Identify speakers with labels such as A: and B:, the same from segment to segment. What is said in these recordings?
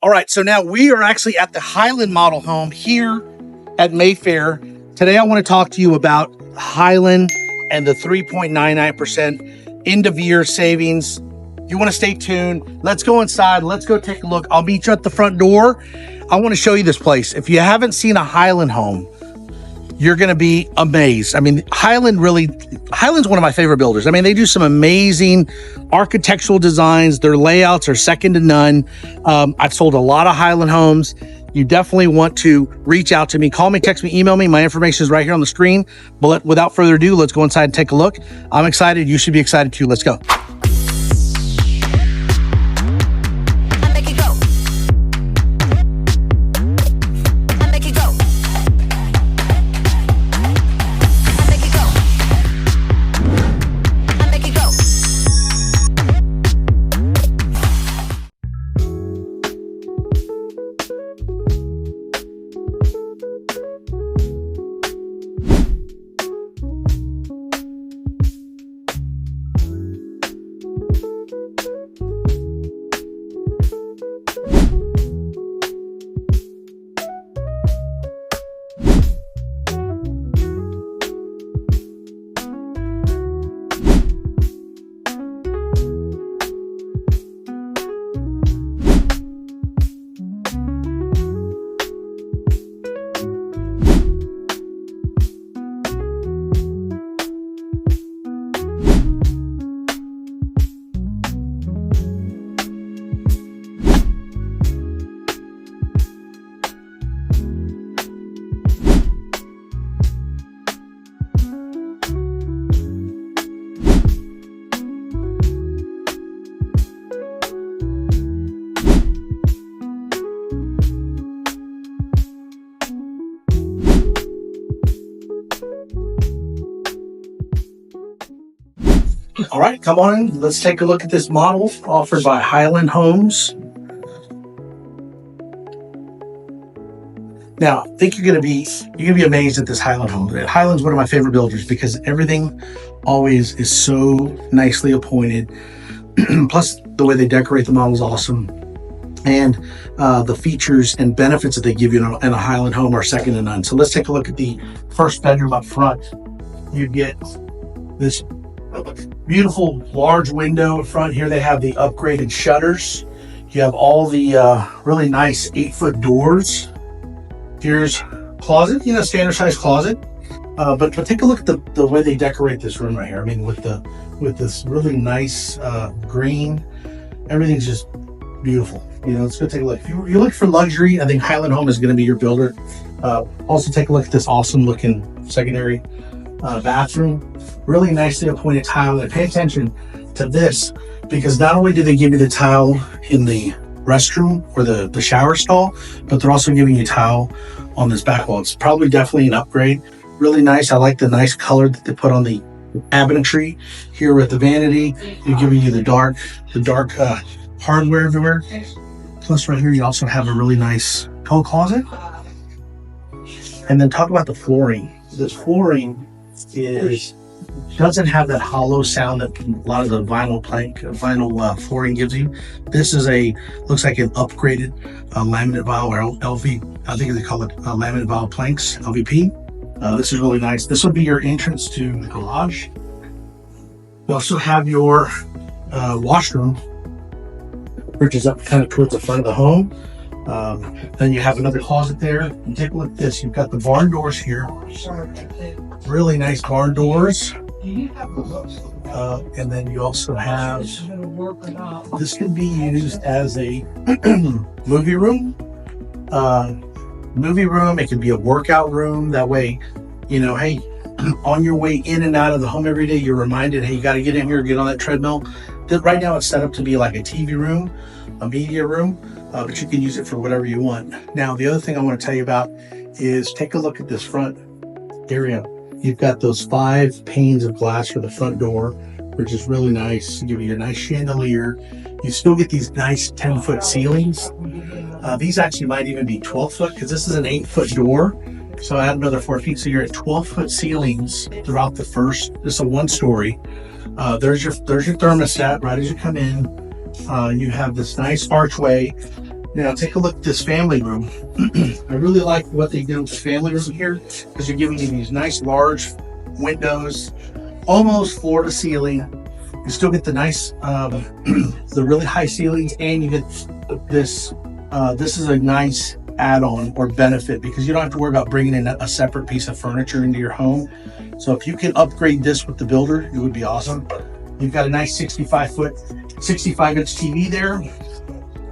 A: All right, so now we are actually at the Highland model home here at MayFair. Today I want to talk to you about Highland and the 3.99% end of year savings. You want to stay tuned. Let's go inside. Let's go take a look. I'll meet you at the front door. I want to show you this place. If you haven't seen a Highland home, you're going to be amazed. I mean, Highland's one of my favorite builders. I mean, they do some amazing architectural designs. Their layouts are second to none. I've sold a lot of Highland homes. You definitely want to reach out to me. Call me, text me, email me. My information is right here on the screen. But without further ado, let's go inside and take a look. I'm excited. You should be excited too. Let's go. All right, come on in. Let's take a look at this model offered by Highland Homes. Now, I think you're gonna be amazed at this Highland home. Highland's one of my favorite builders because everything always is so nicely appointed. Plus, the way they decorate the model is awesome, and the features and benefits that they give you in a Highland home are second to none. So let's take a look at the first bedroom up front. You get this beautiful large window in front. Here they have the upgraded shutters. You have all the really nice 8-foot doors. Here's closet, standard size closet. But take a look at the way they decorate this room right here. I mean, with this really nice green, everything's just beautiful. Let's go take a look. If you look for luxury, I think Highland Home is going to be your builder. Also take a look at this awesome looking secondary bathroom. Really nicely appointed tile. And pay attention to this, because not only do they give you the tile in the restroom or the shower stall, but they're also giving you tile on this back wall. It's probably definitely an upgrade. Really nice. I like the nice color that they put on the cabinetry here with the vanity. They're giving you the dark hardware everywhere. Plus right here you also have a really nice coat closet. And then talk about the flooring. This flooring doesn't have that hollow sound that a lot of the vinyl flooring gives you. This is looks like an upgraded laminate vinyl, or LV. I think they call it laminate vinyl planks, LVP. This is really nice. This would be your entrance to the garage. You also have your washroom, which is up kind of towards the front of the home. Then you have another closet there. And take a look at this. You've got the barn doors here. Really nice barn doors. And then you also have, this can be used as a movie room. It can be a workout room. That way, hey, on your way in and out of the home every day, you're reminded, hey, you got to get in here, get on that treadmill. Right now it's set up to be like a TV room, a media room, but you can use it for whatever you want. Now, the other thing I want to tell you about is take a look at this front area. You've got those 5 panes of glass for the front door, which is really nice. Give you a nice chandelier. You still get these nice 10-foot ceilings. These actually might even be 12-foot because this is an 8-foot door. So add another 4 feet. So you're at 12-foot ceilings throughout the first. This is a 1-story. There's your thermostat right as you come in. You have this nice archway. Now take a look at this family room. I really like what they did with the family room here, because they're giving you these nice large windows, almost floor to ceiling. You still get the nice, the really high ceilings, and you get this. This is a nice add-on or benefit, because you don't have to worry about bringing in a separate piece of furniture into your home. So if you can upgrade this with the builder, it would be awesome. You've got a nice 65-inch TV there.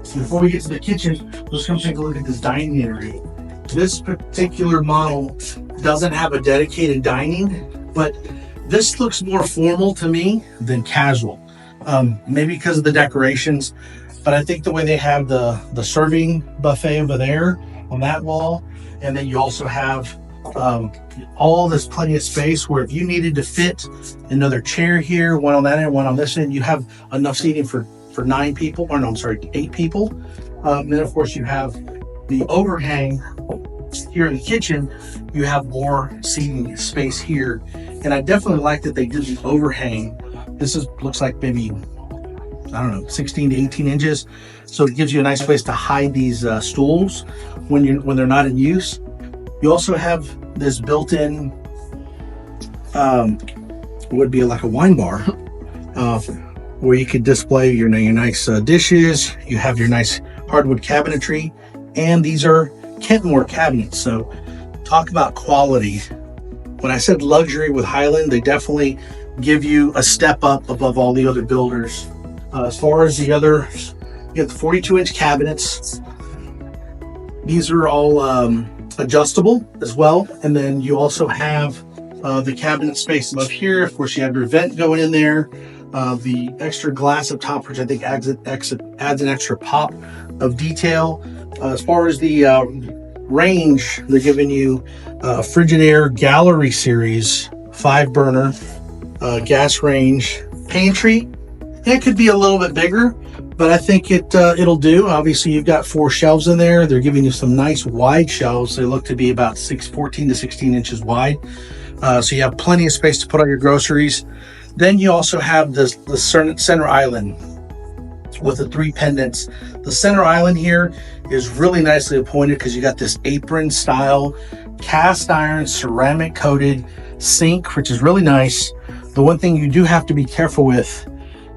A: So before we get to the kitchen, let's come take a look at this dining area. This particular model doesn't have a dedicated dining, but this looks more formal to me than casual. Maybe because of the decorations, but I think the way they have the serving buffet over there on that wall, and then you also have all this plenty of space where if you needed to fit another chair here, one on that end, one on this end, you have enough seating for 9 people, or no, I'm sorry, 8 people. And then of course you have the overhang here in the kitchen. You have more seating space here, and I definitely like that they did the overhang. This looks like maybe, I don't know, 16 to 18 inches. So it gives you a nice place to hide these stools when they're not in use. You also have this built-in, would be like a wine bar, where you could display your nice dishes. You have your nice hardwood cabinetry, and these are Kentmore cabinets. So talk about quality. When I said luxury with Highland, they definitely give you a step up above all the other builders. As far as the other, you have the 42-inch cabinets. These are all adjustable as well. And then you also have the cabinet space above here. Of course, you have your vent going in there. The extra glass up top, which I think adds an extra pop of detail. As far as the range, they're giving you Frigidaire Gallery Series 5-burner gas range pantry. It could be a little bit bigger, but I think it'll do. Obviously, you've got 4 shelves in there. They're giving you some nice wide shelves. They look to be about 14 to 16 inches wide. So you have plenty of space to put all your groceries. Then you also have the center island with the 3 pendants. The center island here is really nicely appointed because you got this apron style cast iron ceramic coated sink, which is really nice. The one thing you do have to be careful with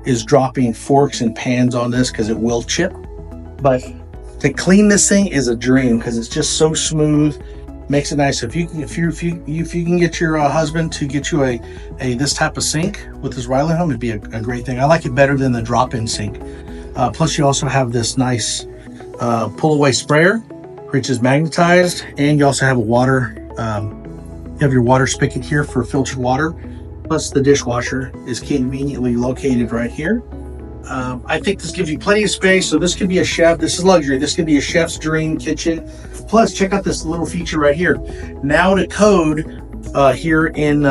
A: is dropping forks and pans on this, because it will chip. But to clean this thing is a dream, because it's just so smooth. Makes it nice. If you can get your husband to get you a this type of sink with his Highland Home, it'd be a great thing. I like it better than the drop-in sink. Plus, you also have this nice pull-away sprayer, which is magnetized, and you also have a water. You have your water spigot here for filtered water. Plus, the dishwasher is conveniently located right here. I think this gives you plenty of space. So this could be a chef. This is luxury. This could be a chef's dream kitchen. Plus, check out this little feature right here. Now to code here in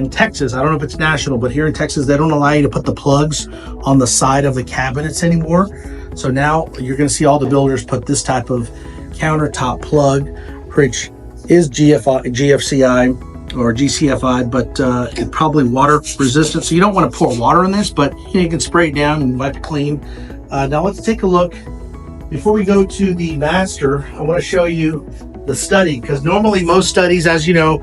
A: Texas. I don't know if it's national, but here in Texas, they don't allow you to put the plugs on the side of the cabinets anymore. So now you're going to see all the builders put this type of countertop plug, which is GFCI or GCFI, but it's probably water resistant. So you don't want to pour water in this, but you can spray it down and wipe it clean. Now let's take a look. Before we go to the master, I want to show you the study, because normally most studies, as you know,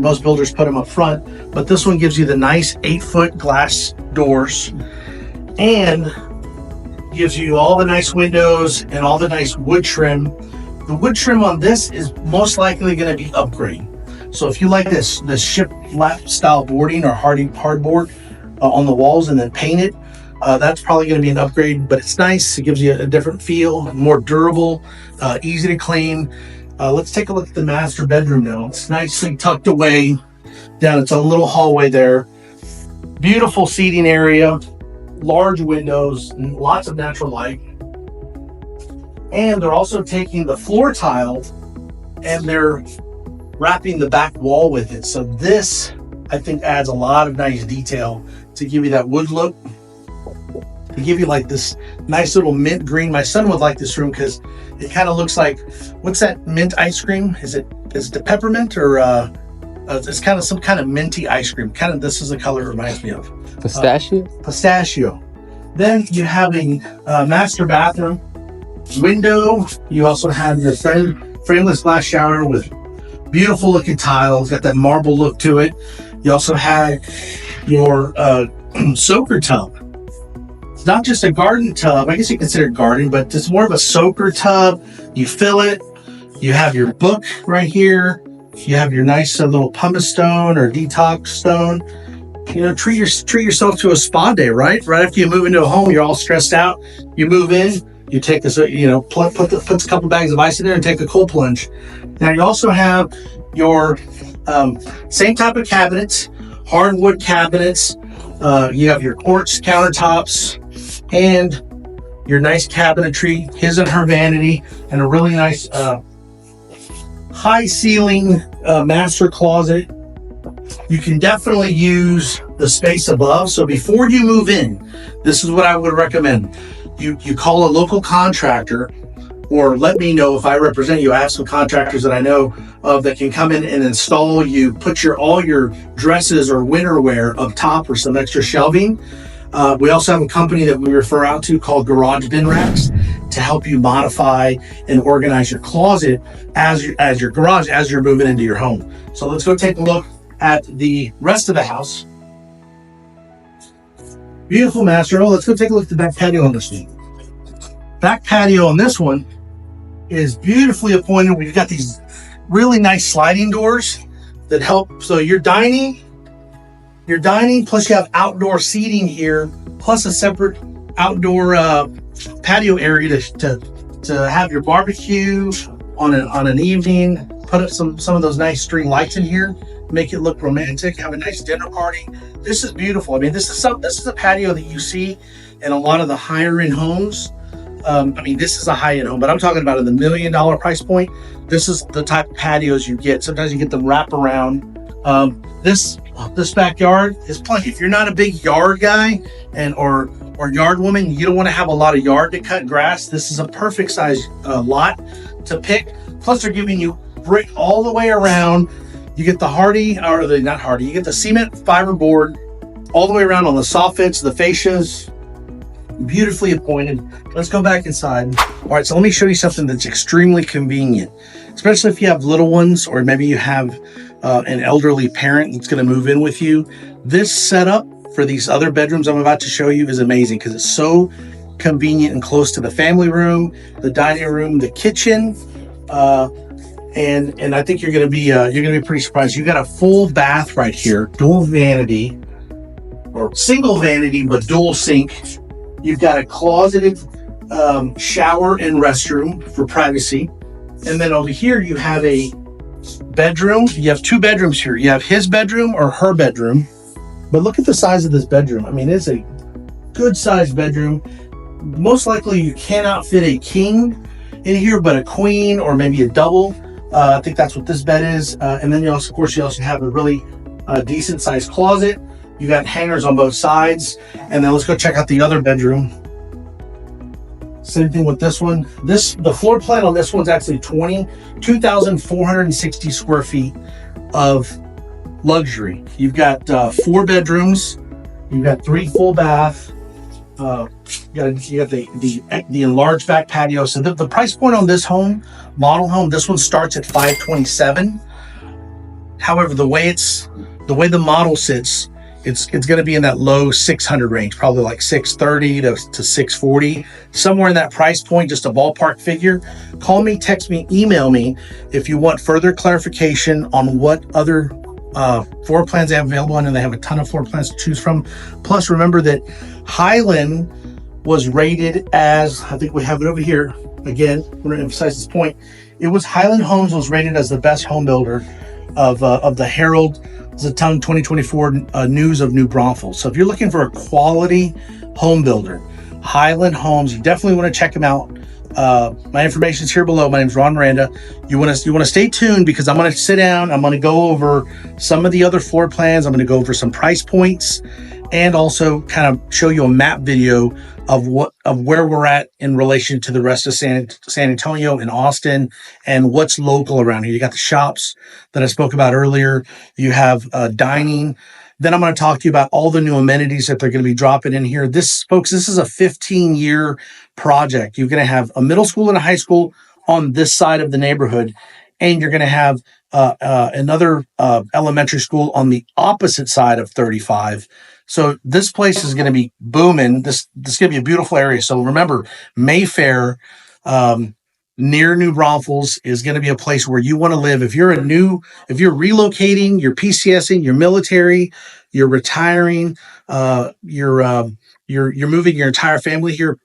A: most builders put them up front, but this one gives you the nice 8-foot glass doors and gives you all the nice windows and all the nice wood trim. The wood trim on this is most likely going to be upgraded. So if you like this shiplap style boarding or hardboard on the walls and then paint it, that's probably going to be an upgrade, but it's nice. It gives you a different feel, more durable, easy to clean. Let's take a look at the master bedroom now. It's nicely tucked away down. It's a little hallway there. Beautiful seating area, large windows, lots of natural light. And they're also taking the floor tile and they're wrapping the back wall with it. So this, I think, adds a lot of nice detail to give you that wood look. To give you like this nice little mint green. My son would like this room because it kind of looks like, what's that mint ice cream? Is it the peppermint, or it's kind of some kind of minty ice cream? Kind of, this is the color it reminds me of.
B: Pistachio?
A: Pistachio. Then you have a master bathroom. window. You also have your frameless glass shower with beautiful looking tiles, got that marble look to it. You also have your soaker tub. It's not just a garden tub. I guess you consider it garden, but it's more of a soaker tub. You fill it. You have your book right here. You have your nice little pumice stone or detox stone. You know, treat yourself to a spa day, right? Right after you move into a home, you're all stressed out. You move in, you take this, you know, put a couple bags of ice in there and take a cold plunge. Now you also have your same type of cabinets, hardwood cabinets. You have your quartz countertops and your nice cabinetry, his and her vanity, and a really nice high ceiling master closet. You can definitely use the space above. So before you move in, this is what I would recommend. You call a local contractor, or let me know if I represent you. I have some contractors that I know of that can come in and install you, put all your dresses or winter wear up top or some extra shelving. We also have a company that we refer out to called Garage Bin Racks to help you modify and organize your closet as your garage as you're moving into your home. So let's go take a look at the rest of the house. Beautiful master. Let's go take a look at the back patio on this one. Back patio on this one is beautifully appointed. We've got these really nice sliding doors that help. So you're dining, plus you have outdoor seating here, plus a separate outdoor patio area to have your barbecue on an evening. Put up some of those nice string lights in here, make it look romantic. Have a nice dinner party. This is beautiful. I mean, this is a patio that you see in a lot of the higher end homes. I mean, this is a high-end home, but I'm talking about in the $1 million price point. This is the type of patios you get. Sometimes you get them wrap around. This backyard is plenty. If you're not a big yard guy or yard woman, you don't want to have a lot of yard to cut grass. This is a perfect size lot to pick. Plus, they're giving you brick all the way around. You get you get the cement fiber board all the way around on the soffits, the fascias. Beautifully appointed. Let's go back inside. All right, so let me show you something that's extremely convenient, especially if you have little ones or maybe you have an elderly parent that's going to move in with you. This setup for these other bedrooms I'm about to show you is amazing because it's so convenient and close to the family room, the dining room, the kitchen, and I think you're going to be pretty surprised. You got a full bath right here, dual vanity or single vanity but dual sink. You've got a closeted shower and restroom for privacy. And then over here, you have a bedroom. You have two bedrooms here. You have his bedroom or her bedroom. But look at the size of this bedroom. I mean, it's a good sized bedroom. Most likely you cannot fit a king in here, but a queen or maybe a double. I think that's what this bed is. And then you also have a really decent sized closet. You got hangers on both sides. And then let's go check out the other bedroom. Same thing with this one. The floor plan on this one's actually 22,460 square feet of luxury. You've got 4 bedrooms. You've got 3 full bath. You got the enlarged back patio. So the price point on this model home, this one starts at $527. However, the way the model sits, it's going to be in that low 600 range, probably like 630 to 640, somewhere in that price point, just a ballpark figure. Call me, text me, email me if you want further clarification on what other floor plans they have available. And they have a ton of floor plans to choose from. Plus, remember that Highland was rated as, I think we have it over here. Again, I'm going to emphasize this point. Highland Homes was rated as the best home builder of the Herald the 2024 news of New Braunfels. So if you're looking for a quality home builder, Highland Homes, you definitely want to check them out. My information is here below. My name is Ron Miranda. You want to stay tuned because I'm going to sit down. I'm going to go over some of the other floor plans. I'm going to go over some price points and also kind of show you a map video of where we're at in relation to the rest of San Antonio and Austin and what's local around here. You got the shops that I spoke about earlier. You have dining. Then I'm going to talk to you about all the new amenities that they're going to be dropping in here. This, folks, this is a 15-year project. You're going to have a middle school and a high school on this side of the neighborhood, and you're going to have another elementary school on the opposite side of 35. So this place is going to be booming. This is going to be a beautiful area. So remember, MayFair, near New Braunfels, is going to be a place where you want to live. If you're relocating, you're PCSing, you're military, you're retiring, you're moving your entire family here,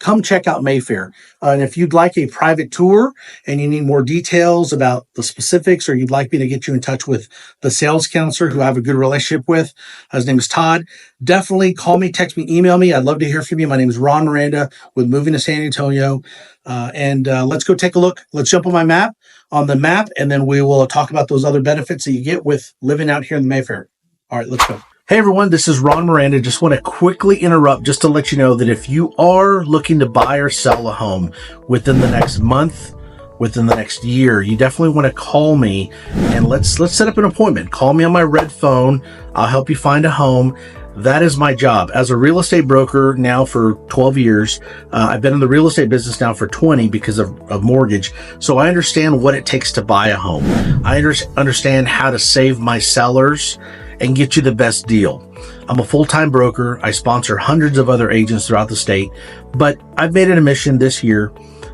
A: come check out MayFair. And if you'd like a private tour and you need more details about the specifics, or you'd like me to get you in touch with the sales counselor who I have a good relationship with, his name is Todd, definitely call me, text me, email me. I'd love to hear from you. My name is Ron Miranda with Moving to San Antonio. And let's go take a look. Let's jump on the map, and then we will talk about those other benefits that you get with living out here in the MayFair. All right, let's go. Hey everyone, this is Ron Miranda. Just want to quickly interrupt just to let you know that if you are looking to buy or sell a home within the next month, within the next year, you definitely want to call me, and let's set up an appointment. Call me on my red phone. I'll help you find a home. That is my job as a real estate broker now for 12 years. I've been in the real estate business now for 20 because of mortgage. So I understand what it takes to buy a home. I understand how to save my sellers and get you the best deal. I'm a full-time broker. I sponsor hundreds of other agents throughout the state, but I've made it a mission this year,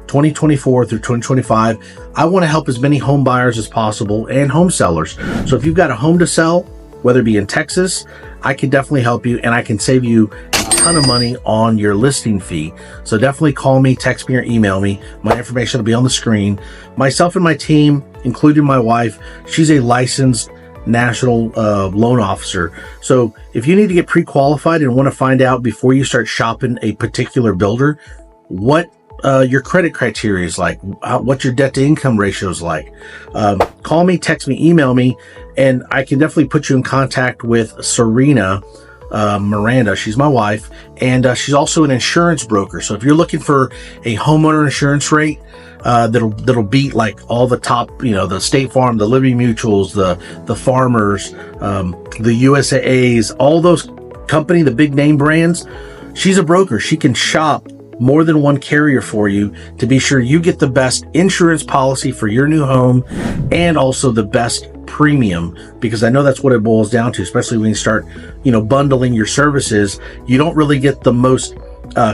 A: 2024 through 2025. I want to help as many home buyers as possible and home sellers. So if you've got a home to sell, whether it be in Texas, I can definitely help you, and I can save you a ton of money on your listing fee. So definitely call me, text me, or email me. My information will be on the screen. Myself and my team, including my wife, she's a licensed national loan officer. So if you need to get pre-qualified and want to find out before you start shopping a particular builder what your credit criteria is like, what your debt to income ratio is like, call me, text me, email me, and I can definitely put you in contact with Serena Miranda. She's my wife, and she's also an insurance broker. So if you're looking for a homeowner insurance rate that'll beat like all the top, the State Farm, the Liberty Mutuals, the Farmers, the USAAs, all those company, the big name brands, she's a broker. She can shop more than one carrier for you to be sure you get the best insurance policy for your new home, and also the best premium, because I know that's what it boils down to, especially when you start, bundling your services. You don't really get the most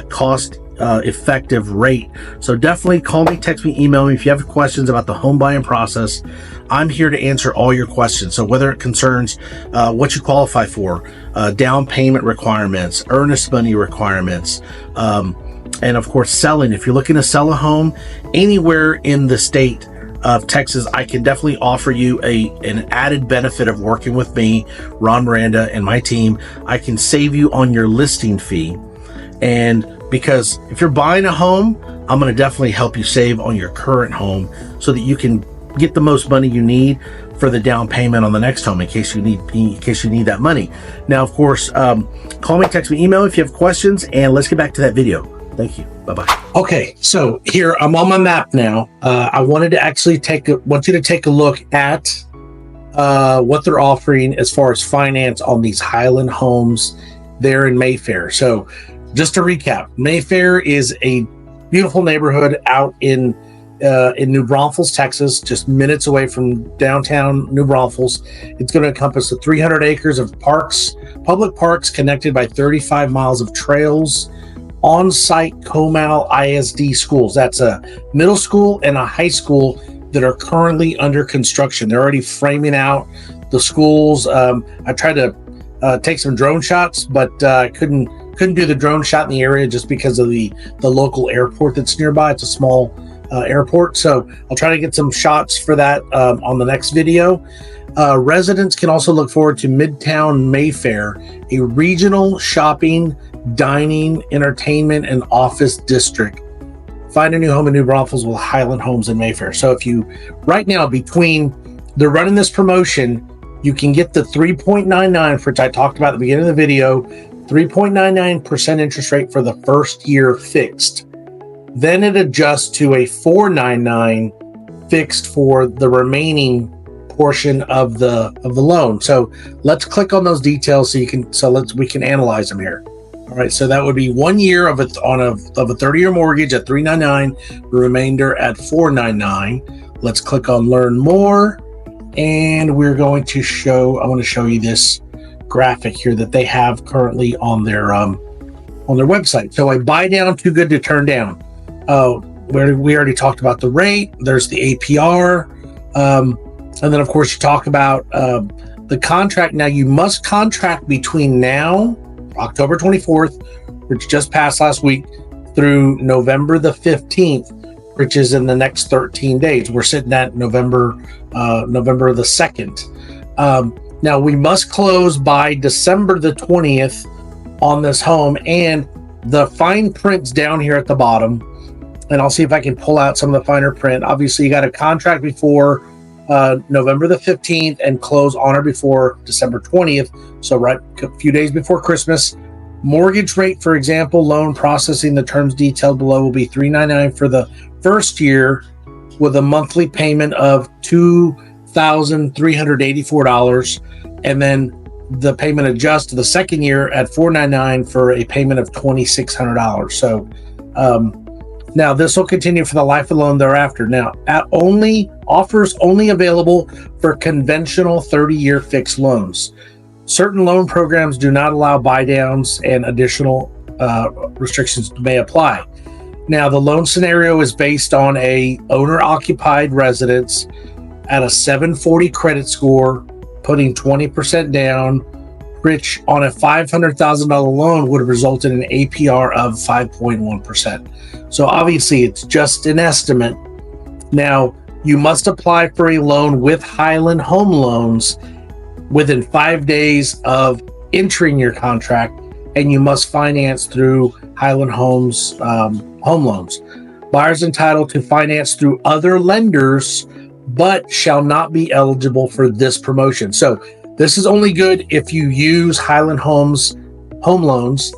A: cost effective rate. So definitely call me, text me, email me if you have questions about the home buying process. I'm here to answer all your questions. So whether it concerns what you qualify for, down payment requirements, earnest money requirements, and of course selling. If you're looking to sell a home anywhere in the state of Texas, I can definitely offer you an added benefit of working with me, Ron Miranda, and my team. I can save you on your listing fee. And because if you're buying a home, I'm going to definitely help you save on your current home so that you can get the most money you need for the down payment on the next home in case you need that money. Now, of course, call me, text me, email if you have questions, and let's get back to that video. Thank you. Bye-bye. Okay, so here I'm on my map now. I wanted to actually want you to take a look at what they're offering as far as finance on these Highland homes there in MayFair. So just to recap, MayFair is a beautiful neighborhood out in New Braunfels, Texas, just minutes away from downtown New Braunfels. It's going to encompass the 300 acres of parks, public parks connected by 35 miles of trails, on-site Comal ISD schools. That's a middle school and a high school that are currently under construction. They're already framing out the schools. I tried to take some drone shots, but couldn't do the drone shot in the area just because of the local airport that's nearby. It's a small airport, so I'll try to get some shots for that on the next video. Residents can also look forward to Midtown MayFair, a regional shopping, dining, entertainment, and office district. Find a new home in New Braunfels with Highland Homes in MayFair. So if you, right now, they're running this promotion, you can get the 3.99, which I talked about at the beginning of the video, 3.99% interest rate for the first year fixed. Then it adjusts to a 4.99 fixed for the remaining portion of the loan. So let's click on those details so we can analyze them here. All right, so that would be 1 year of a 30-year mortgage at $399, the remainder at $499. Let's click on learn more, and we're going to I want to show you this graphic here that they have currently on their website. So a buy down too good to turn down. We already talked about the rate. There's the APR, and then of course you talk about the contract. Now you must contract between now, October 24th, which just passed last week, through November the 15th, which is in the next 13 days. We're sitting at November the 2nd. Now we must close by December the 20th on this home, and the fine print's down here at the bottom. And I'll see if I can pull out some of the finer print. Obviously, you got a contract before November the 15th and close on or before December 20th. So right a few days before Christmas. Mortgage rate, for example, loan processing, the terms detailed below will be $399 for the first year with a monthly payment of $2,384. And then the payment adjusts to the second year at $499 for a payment of $2,600. So now this will continue for the life of the loan thereafter. Now, offers only available for conventional 30-year fixed loans. Certain loan programs do not allow buy downs, and additional restrictions may apply. Now, the loan scenario is based on a owner-occupied residence at a 740 credit score, putting 20% down, which on a $500,000 loan would have resulted in an APR of 5.1%. So obviously it's just an estimate. Now, you must apply for a loan with Highland Home Loans within 5 days of entering your contract, and you must finance through Highland Home's home loans. Buyers entitled to finance through other lenders, but shall not be eligible for this promotion. So this is only good if you use Highland Home's home loans,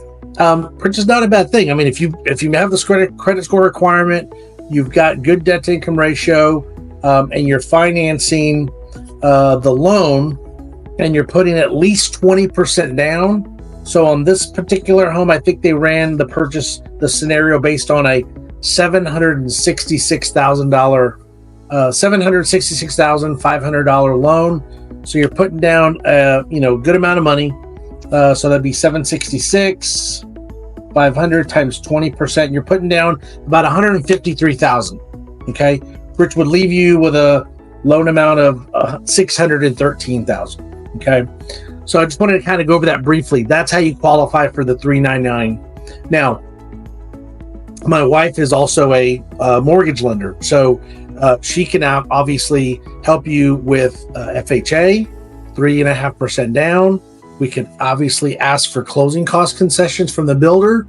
A: which is not a bad thing. I mean, if you have this credit score requirement, you've got good debt to income ratio, and you're financing the loan, and you're putting at least 20% down. So on this particular home, I think they ran the scenario based on a $766,500 loan. So you're putting down good amount of money. So that'd be $766,500 times 20%. You're putting down about $153,000. Okay, which would leave you with a loan amount of $613,000. Okay, so I just wanted to kind of go over that briefly. That's how you qualify for the $399. Now, my wife is also a mortgage lender, so she can obviously help you with FHA, 3.5% down. We can obviously ask for closing cost concessions from the builder.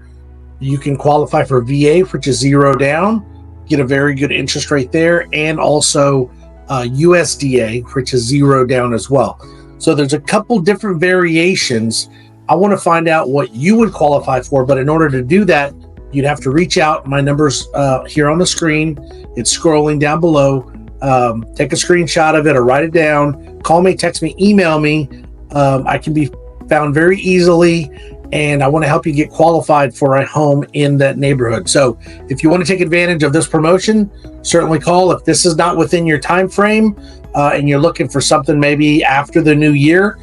A: You can qualify for VA, which is 0 down, get a very good interest rate there, and also USDA, which is 0 down as well. So there's a couple different variations. I want to find out what you would qualify for, but in order to do that, you'd have to reach out. My number's here on the screen. It's scrolling down below. Take a screenshot of it or write it down. Call me, text me, email me. I can be found very easily, and I want to help you get qualified for a home in that neighborhood. So if you want to take advantage of this promotion, certainly call. If this is not within your time frame and you're looking for something maybe after the new year,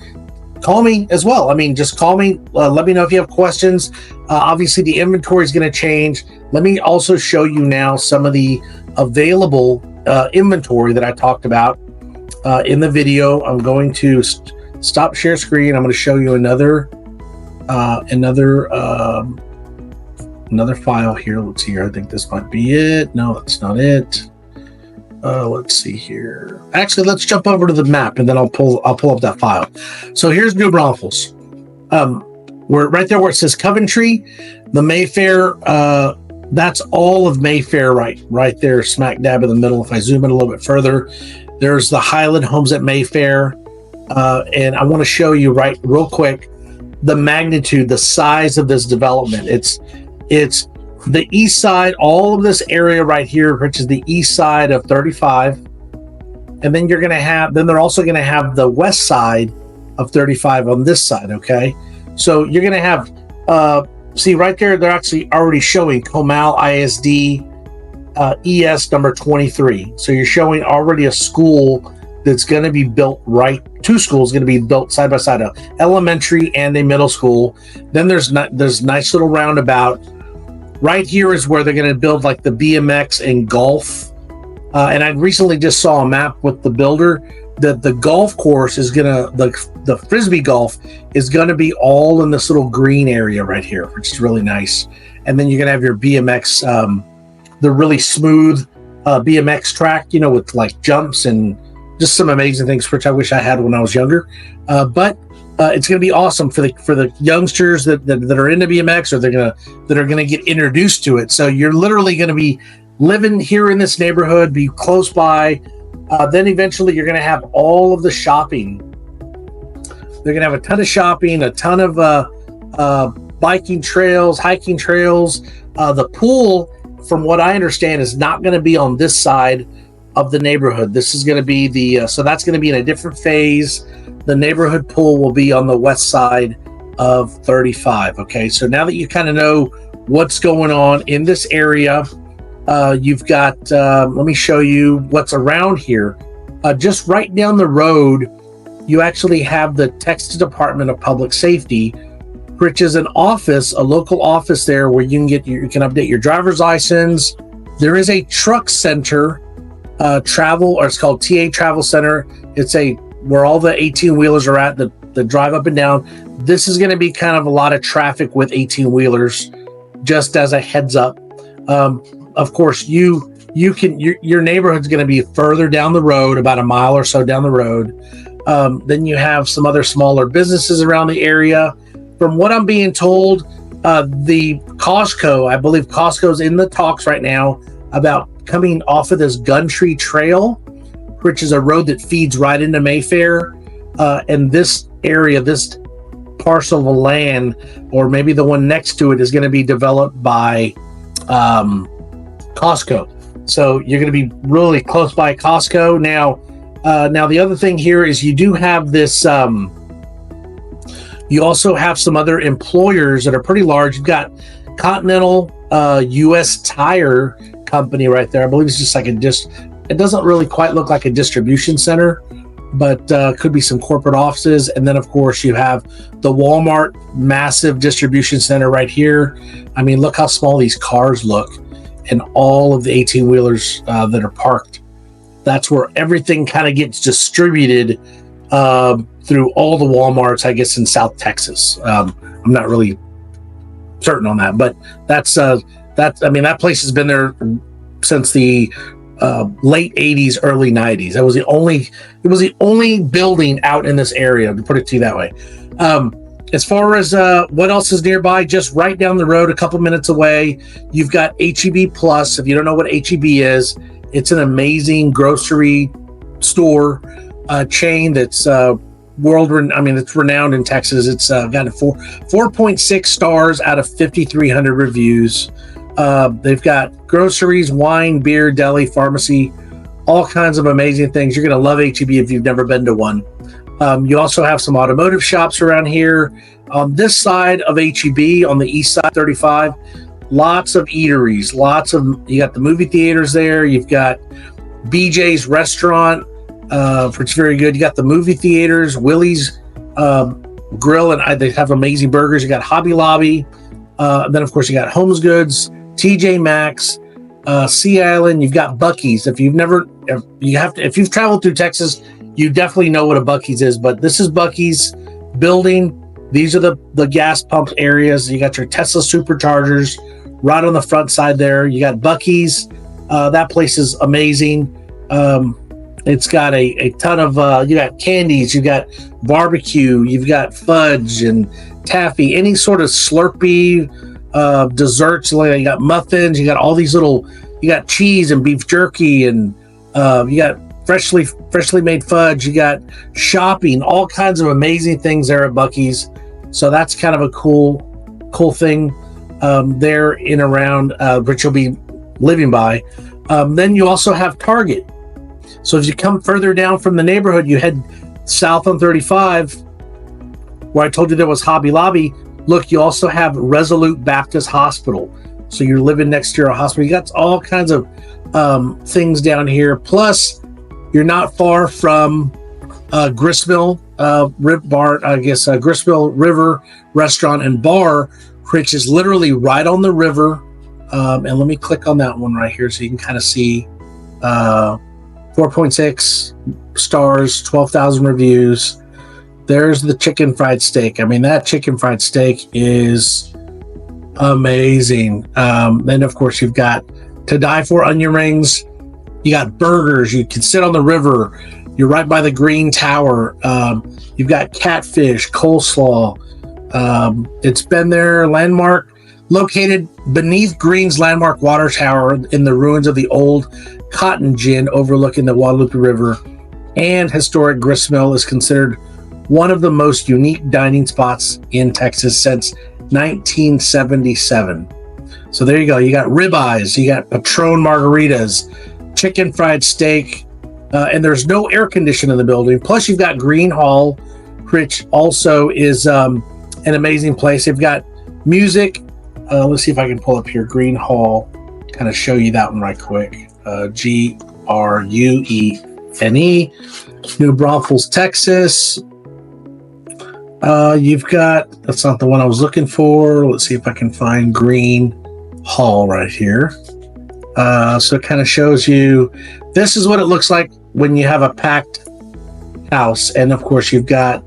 A: call me as well. I mean, just call me. Let me know if you have questions. Obviously, the inventory is going to change. Let me also show you now some of the available inventory that I talked about in the video. I'm going to stop share screen. I'm going to show you another file here. Let's see here. I think this might be it. No, that's not it. Let's see here. Actually, let's jump over to the map, and then I'll pull up that file. So here's New Braunfels. We're right there where it says Coventry, the MayFair. That's all of MayFair right there, smack dab in the middle. If I zoom in a little bit further, there's the Highland Homes at MayFair, and I want to show you real quick the magnitude, the size of this development. It's the east side, all of this area right here, which is the east side of 35. and then you're going to have, then they're also going to have the west side of 35 on this side. Okay, so you're going to have, see right there, they're actually already showing Comal ISD ES number 23. So you're showing already a school that's going to be built, right? Two schools going to be built side by side, a elementary and a middle school. Then there's nice little roundabout. Right here is where they're going to build like the BMX and golf. And I recently just saw a map with the builder that the golf course is gonna, the frisbee golf is gonna be all in this little green area right here, which is really nice. And then you're gonna have your BMX, the really smooth BMX track, you know, with like jumps and just some amazing things, which I wish I had when I was younger. But it's going to be awesome for the youngsters that are into BMX, or that are gonna get introduced to it. So you're literally going to be living here in this neighborhood, be close by. Then eventually you're going to have all of the shopping. They're going to have a ton of shopping, a ton of biking trails, hiking trails. The pool, from what I understand, is not going to be on this side of the neighborhood. This is going to be so that's going to be in a different phase. The neighborhood pool will be on the west side of 35. Okay, so now that you kind of know what's going on in this area, you've got, let me show you what's around here. Just right down the road, you actually have the Texas Department of Public Safety, which is an office, a local office there where you can update your driver's license. There is a truck center, travel, or it's called TA Travel Center. It's where all the 18-wheelers are at that drive up and down. This is going to be kind of a lot of traffic with 18-wheelers, just as a heads up. Of course, your neighborhood's going to be further down the road, about a mile or so down the road. Then you have some other smaller businesses around the area. From what I'm being told, the Costco, I believe Costco's in the talks right now about coming off of this Gumtree Trail, which is a road that feeds right into MayFair. And this area, this parcel of land, or maybe the one next to it, is going to be developed by Costco. So you're going to be really close by Costco. Now the other thing here is you do have this, you also have some other employers that are pretty large. You've got Continental US Tire Company right there. I believe it's just like it doesn't really quite look like a distribution center, but could be some corporate offices. And then of course you have the Walmart massive distribution center right here. I mean, look how small these cars look, and all of the 18-wheelers that are parked. That's where everything kind of gets distributed through all the Walmarts, I guess, in South Texas. I'm not really certain on that, but that place has been there since the late 80s, early 90s. It was the only building out in this area, to put it to you that way. As far as what else is nearby, just right down the road, a couple minutes away, you've got HEB Plus. If you don't know what HEB is, it's an amazing grocery store chain that's it's renowned in Texas. It's got a 4.6 stars out of 5,300 reviews. They've got groceries, wine, beer, deli, pharmacy, all kinds of amazing things. You're going to love HEB if you've never been to one. You also have some automotive shops around here. On this side of HEB, on the east side, 35, lots of eateries, you got the movie theaters there. You've got BJ's restaurant, which is very good. You got the movie theaters, Willie's Grill, and they have amazing burgers. You got Hobby Lobby. Then of course you got Homes Goods, TJ Maxx, Sea Island. You've got Buc-ee's. If you've traveled through Texas, you definitely know what a Buc-ee's is, but this is Buc-ee's building. These are the gas pump areas. You got your Tesla superchargers right on the front side there. You got Buc-ee's. That place is amazing. It's got a ton of, you got candies, you got barbecue, you've got fudge and taffy, any sort of Slurpee desserts. Like you got muffins, you got all these you got cheese and beef jerky, and you got freshly made fudge. You got shopping, all kinds of amazing things there at Buc-ee's. So that's kind of a cool thing there in around which you'll be living by. Then you also have Target. So as you come further down from the neighborhood, you head south on 35, where I told you there was Hobby Lobby. Look, you also have Resolute Baptist Hospital. So you're living next to your hospital. You got all kinds of things down here. Plus, you're not far from Gristmill Gristmill River Restaurant and Bar, which is literally right on the river. And let me click on that one right here so you can kind of see 4.6 stars, 12,000 reviews. There's the chicken fried steak. I mean, that chicken fried steak is amazing. Then, of course, you've got to die for onion rings. You got burgers. You can sit on the river. You're right by the Green Tower. You've got catfish, coleslaw. It's been there, landmark, located beneath Green's landmark water tower in the ruins of the old cotton gin overlooking the Guadalupe River. And historic Gristmill is considered one of the most unique dining spots in Texas since 1977. So there you go. You got ribeyes, you got Patron margaritas, chicken fried steak, and there's no air conditioning in the building. Plus, you've got Green Hall, which also is an amazing place. They've got music. Let's see if I can pull up here. Green Hall, kind of show you that one right quick. Gruene, New Braunfels, Texas. You've got, that's not the one I was looking for. Let's see if I can find Green Hall right here. So it kind of shows you, this is what it looks like when you have a packed house. And of course, you've got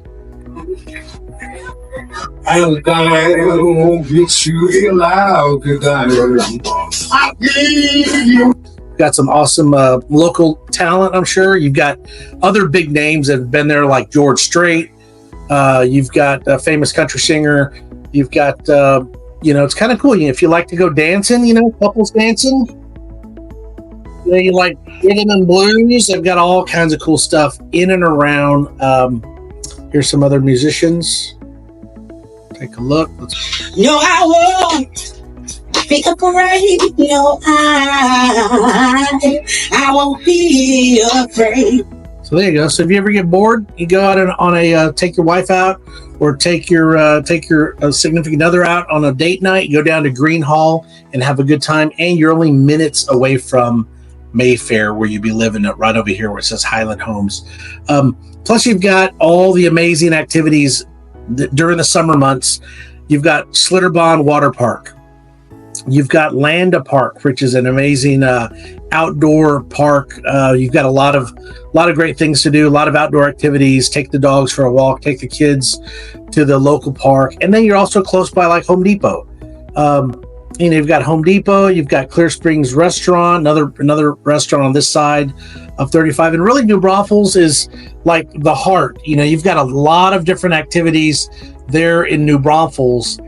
A: got some awesome local talent, I'm sure. You've got other big names that have been there, like George Strait. You've got a famous country singer. You've got, it's kind of cool. If you like to go dancing, couples dancing, you like rhythm and blues, they've got all kinds of cool stuff in and around. Here's some other musicians. Take a look.
B: No, I won't pick up a radio. I won't be afraid.
A: So there you go. So if you ever get bored, you go out on a take your wife out, or take your significant other out on a date night. You go down to Green Hall and have a good time. And you're only minutes away from MayFair, where you'd be living right over here where it says Highland Homes. Plus, you've got all the amazing activities during the summer months. You've got Slitterbahn Water Park. You've got Landa Park, which is an amazing outdoor park. You've got a lot of great things to do, a lot of outdoor activities. Take the dogs for a walk, take the kids to the local park. And then you're also close by, like Home Depot. You've got Home Depot, you've got Clear Springs Restaurant, another restaurant on this side of 35. And really, New Braunfels is like the heart. You've got a lot of different activities there in New Braunfels.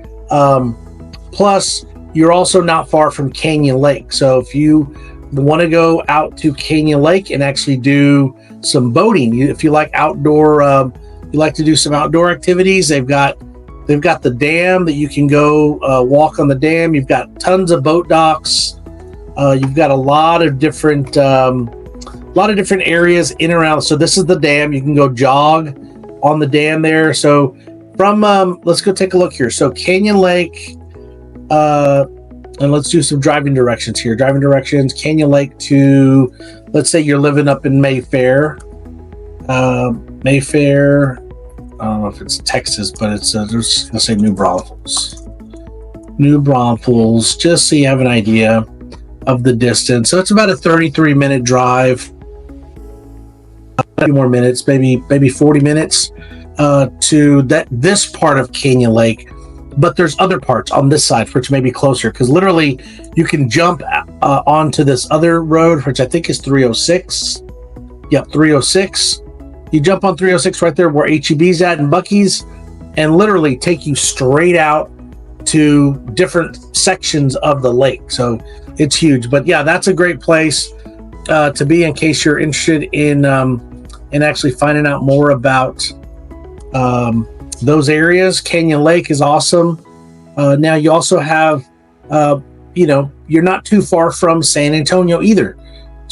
A: Plus, you're also not far from Canyon Lake. So if you want to go out to Canyon Lake and actually do some boating, if you like outdoor, you like to do some outdoor activities, they've got the dam that you can go walk on the dam. You've got tons of boat docks. You've got a lot of different areas in and around. So this is the dam. You can go jog on the dam there. So from let's go take a look here. So Canyon Lake, and let's do some driving directions here. Driving directions, Canyon Lake to, let's say you're living up in MayFair. MayFair, I don't know if it's Texas, but it's let's say New Braunfels. New Braunfels, just so you have an idea of the distance. So it's about a 33-minute drive. A few more minutes, maybe 40 minutes to this part of Canyon Lake. But there's other parts on this side which may be closer, because literally you can jump onto this other road, which I think is 306. Yep, 306. You jump on 306 right there where HEB's at and Buc-ee's, and literally take you straight out to different sections of the lake. So it's huge. But yeah, that's a great place to be in case you're interested in actually finding out more about those areas. Canyon Lake is awesome. Now you also have, you're not too far from San Antonio either.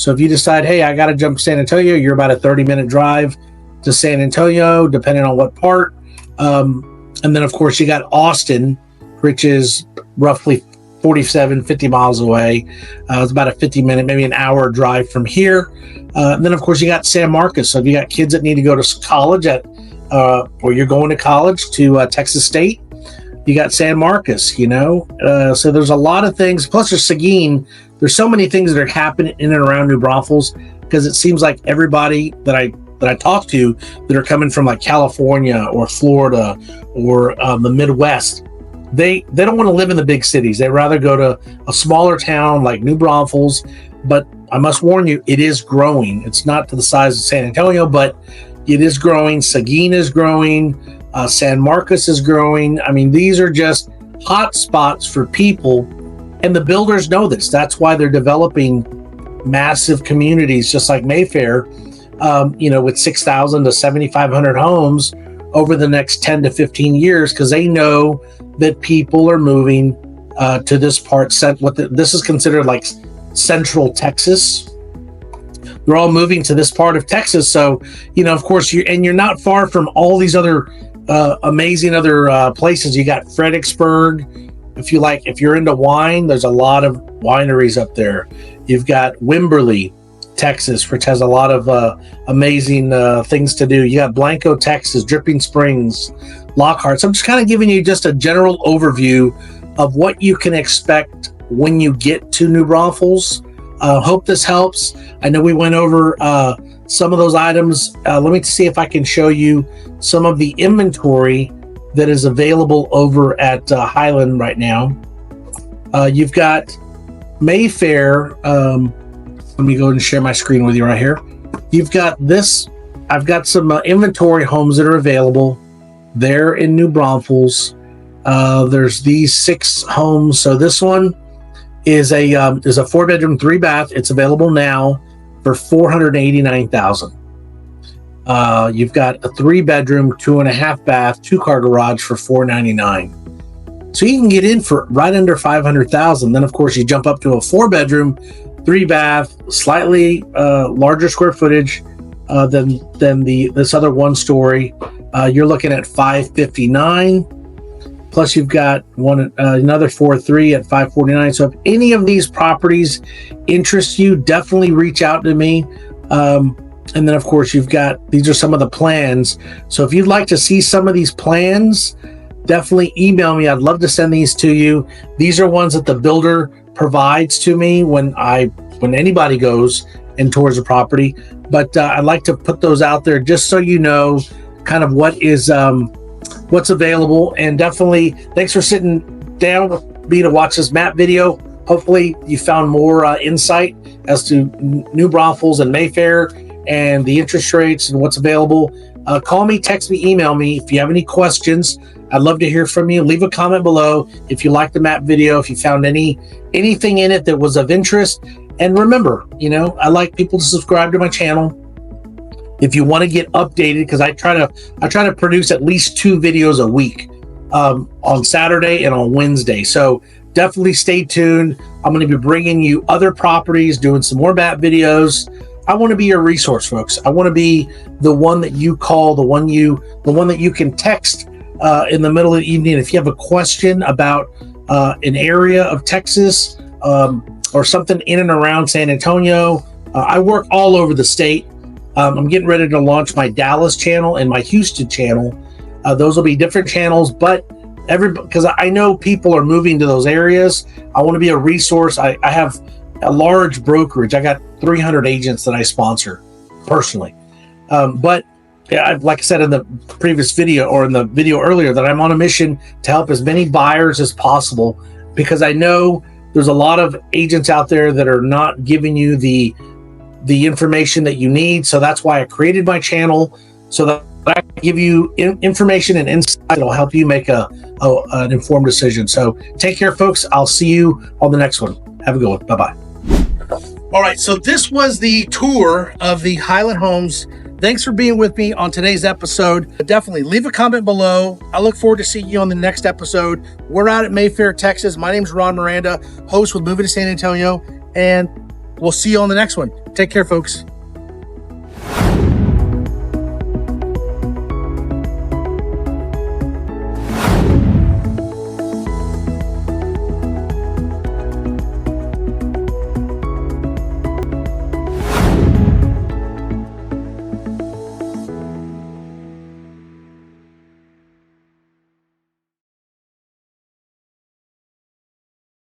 A: So if you decide, hey, I got to jump to San Antonio, you're about a 30-minute drive to San Antonio, depending on what part. And then, of course, you got Austin, which is roughly 50 miles away. It's about a 50-minute, maybe an hour drive from here. And then, of course, you got San Marcos. So if you got kids that need to go to college or you're going to college to Texas State, you got San Marcos, so there's a lot of things. Plus there's Seguin. There's so many things that are happening in and around New Braunfels, because it seems like everybody that I talk to that are coming from like California or Florida or the Midwest, they don't want to live in the big cities. They'd rather go to a smaller town like New Braunfels. But I must warn you, it is growing. It's not to the size of San Antonio, but it is growing. Seguin is growing. San Marcos is growing. I mean, these are just hot spots for people, and the builders know this. That's why they're developing massive communities, just like MayFair, with 6,000 to 7,500 homes over the next 10 to 15 years, because they know that people are moving to this part. This is considered like Central Texas. They're all moving to this part of Texas. So, of course, you're not far from all these other amazing other places. You got Fredericksburg. If you're into wine, there's a lot of wineries up there. You've got Wimberley, Texas, which has a lot of amazing things to do. You got Blanco, Texas, Dripping Springs, Lockhart. So I'm just kind of giving you just a general overview of what you can expect when you get to New Braunfels. Hope this helps. I know we went over some of those items. Let me see if I can show you some of the inventory that is available over at Highland right now. You've got MayFair. Let me go ahead and share my screen with you right here. You've got this. I've got some inventory homes that are available there in New Braunfels. There's these 6 homes. So this one is a 4-bedroom, 3-bath. It's available now for $489,000. You've got a 3-bedroom, 2.5-bath, 2-car garage for $499,000. So you can get in for right under $500,000. Then, of course, you jump up to a 4-bedroom, 3-bath, slightly larger square footage than this other 1-story. You're looking at $559,000. Plus, you've got another 4.3 at $549,000. So if any of these properties interest you, definitely reach out to me. And then, of course, these are some of the plans. So if you'd like to see some of these plans, definitely email me. I'd love to send these to you. These are ones that the builder provides to me when anybody goes and tours a property. But I'd like to put those out there just so you know kind of what's available. And definitely thanks for sitting down with me to watch this map video. Hopefully you found more insight as to New Braunfels and MayFair and the interest rates and what's available. Call me, text me, email me if you have any questions. I'd love to hear from you. Leave a comment below if you liked the map video, if you found anything in it that was of interest. And remember, I like people to subscribe to my channel. If you want to get updated, because I try to produce at least 2 videos a week on Saturday and on Wednesday. So definitely stay tuned. I'm going to be bringing you other properties, doing some more map videos. I want to be your resource, folks. I want to be the one that you call, the one that you can text in the middle of the evening if you have a question about an area of Texas or something in and around San Antonio. I work all over the state. I'm getting ready to launch my Dallas channel and my Houston channel. Those will be different channels, but because I know people are moving to those areas, I want to be a resource. I have a large brokerage. I got 300 agents that I sponsor personally. But like I said in the previous video or in the video earlier, that I'm on a mission to help as many buyers as possible, because I know there's a lot of agents out there that are not giving you the information that you need. So that's why I created my channel, so that I can give you information and insight that'll help you make an informed decision. So take care, folks. I'll see you on the next one. Have a good one. Bye-bye. All right, so this was the tour of the Highland Homes. Thanks for being with me on today's episode. Definitely leave a comment below. I look forward to seeing you on the next episode. We're out at MayFair, Texas. My name's Ron Miranda, host with Moving to San Antonio, and We'll see you on the next one. Take care, folks.